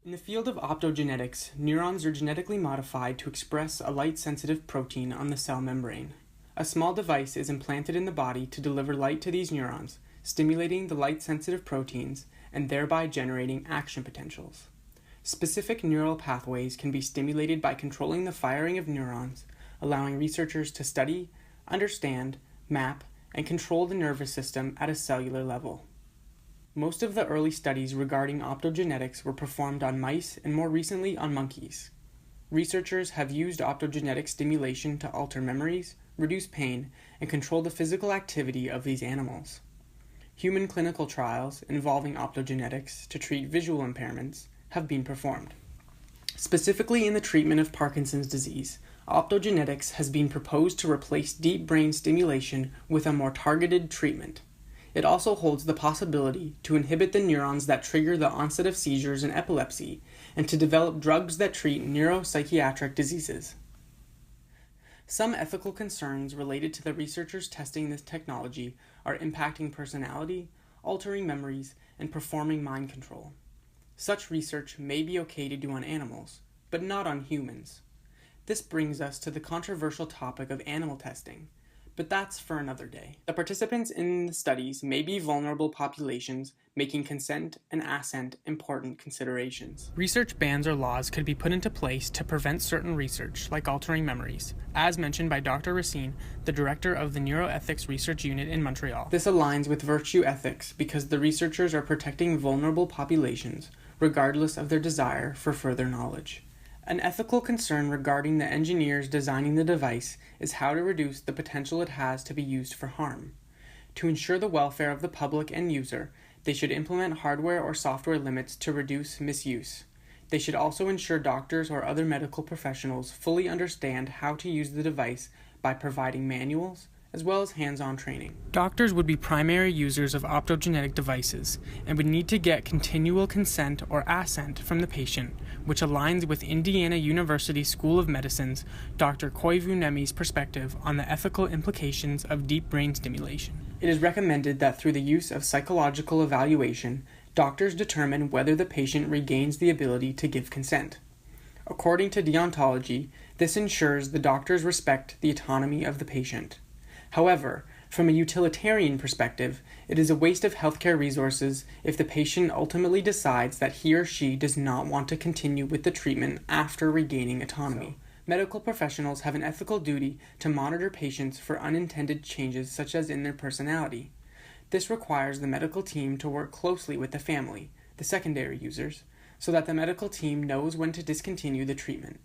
In the field of optogenetics, neurons are genetically modified to express a light-sensitive protein on the cell membrane. A small device is implanted in the body to deliver light to these neurons, stimulating the light-sensitive proteins and thereby generating action potentials. Specific neural pathways can be stimulated by controlling the firing of neurons, allowing researchers to study, understand, map, and control the nervous system at a cellular level. Most of the early studies regarding optogenetics were performed on mice and more recently on monkeys. Researchers have used optogenetic stimulation to alter memories, reduce pain, and control the physical activity of these animals. Human clinical trials involving optogenetics to treat visual impairments have been performed. Specifically in the treatment of Parkinson's disease, optogenetics has been proposed to replace deep brain stimulation with a more targeted treatment. It also holds the possibility to inhibit the neurons that trigger the onset of seizures and epilepsy, and to develop drugs that treat neuropsychiatric diseases. Some ethical concerns related to the researchers testing this technology are impacting personality, altering memories, and performing mind control. Such research may be okay to do on animals, but not on humans. This brings us to the controversial topic of animal testing, but that's for another day. The participants in the studies may be vulnerable populations, making consent and assent important considerations. Research bans or laws could be put into place to prevent certain research, like altering memories, as mentioned by Dr. Racine, the director of the Neuroethics Research Unit in Montreal. This aligns with virtue ethics because the researchers are protecting vulnerable populations, regardless of their desire for further knowledge. An ethical concern regarding the engineers designing the device is how to reduce the potential it has to be used for harm. To ensure the welfare of the public and user, they should implement hardware or software limits to reduce misuse. They should also ensure doctors or other medical professionals fully understand how to use the device by providing manuals, as well as hands-on training. Doctors would be primary users of optogenetic devices and would need to get continual consent or assent from the patient, which aligns with Indiana University School of Medicine's Dr. Koivunemi's perspective on the ethical implications of deep brain stimulation. It is recommended that through the use of psychological evaluation, doctors determine whether the patient regains the ability to give consent. According to deontology, this ensures the doctors respect the autonomy of the patient. However, from a utilitarian perspective, it is a waste of healthcare resources if the patient ultimately decides that he or she does not want to continue with the treatment after regaining autonomy. Medical professionals have an ethical duty to monitor patients for unintended changes such as in their personality. This requires the medical team to work closely with the family, the secondary users, so that the medical team knows when to discontinue the treatment.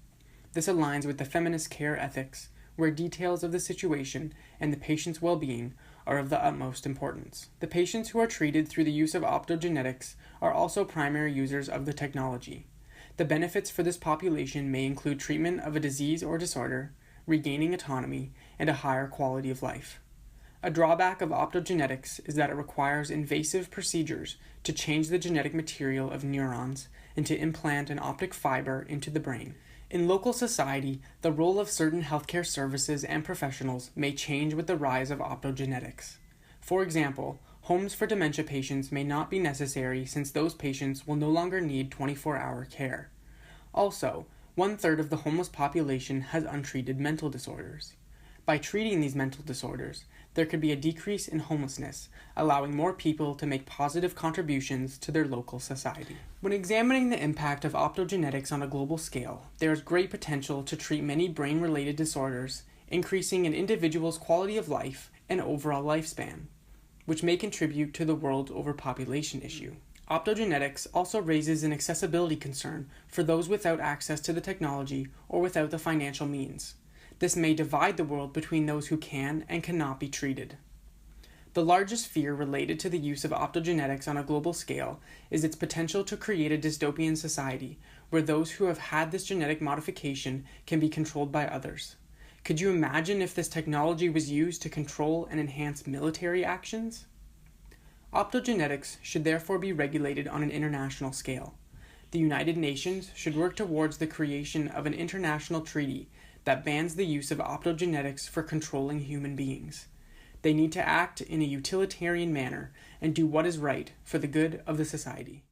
This aligns with the feminist care ethics, where details of the situation and the patient's well-being are of the utmost importance. The patients who are treated through the use of optogenetics are also primary users of the technology. The benefits for this population may include treatment of a disease or disorder, regaining autonomy, and a higher quality of life. A drawback of optogenetics is that it requires invasive procedures to change the genetic material of neurons and to implant an optic fiber into the brain. In local society, the role of certain healthcare services and professionals may change with the rise of optogenetics. For example, homes for dementia patients may not be necessary since those patients will no longer need 24-hour care. Also, 1/3 of the homeless population has untreated mental disorders. By treating these mental disorders, there could be a decrease in homelessness, allowing more people to make positive contributions to their local society. When examining the impact of optogenetics on a global scale, there is great potential to treat many brain-related disorders, increasing an individual's quality of life and overall lifespan, which may contribute to the world's overpopulation issue. Optogenetics also raises an accessibility concern for those without access to the technology or without the financial means. This may divide the world between those who can and cannot be treated. The largest fear related to the use of optogenetics on a global scale is its potential to create a dystopian society where those who have had this genetic modification can be controlled by others. Could you imagine if this technology was used to control and enhance military actions? Optogenetics should therefore be regulated on an international scale. The United Nations should work towards the creation of an international treaty that bans the use of optogenetics for controlling human beings. They need to act in a utilitarian manner and do what is right for the good of the society.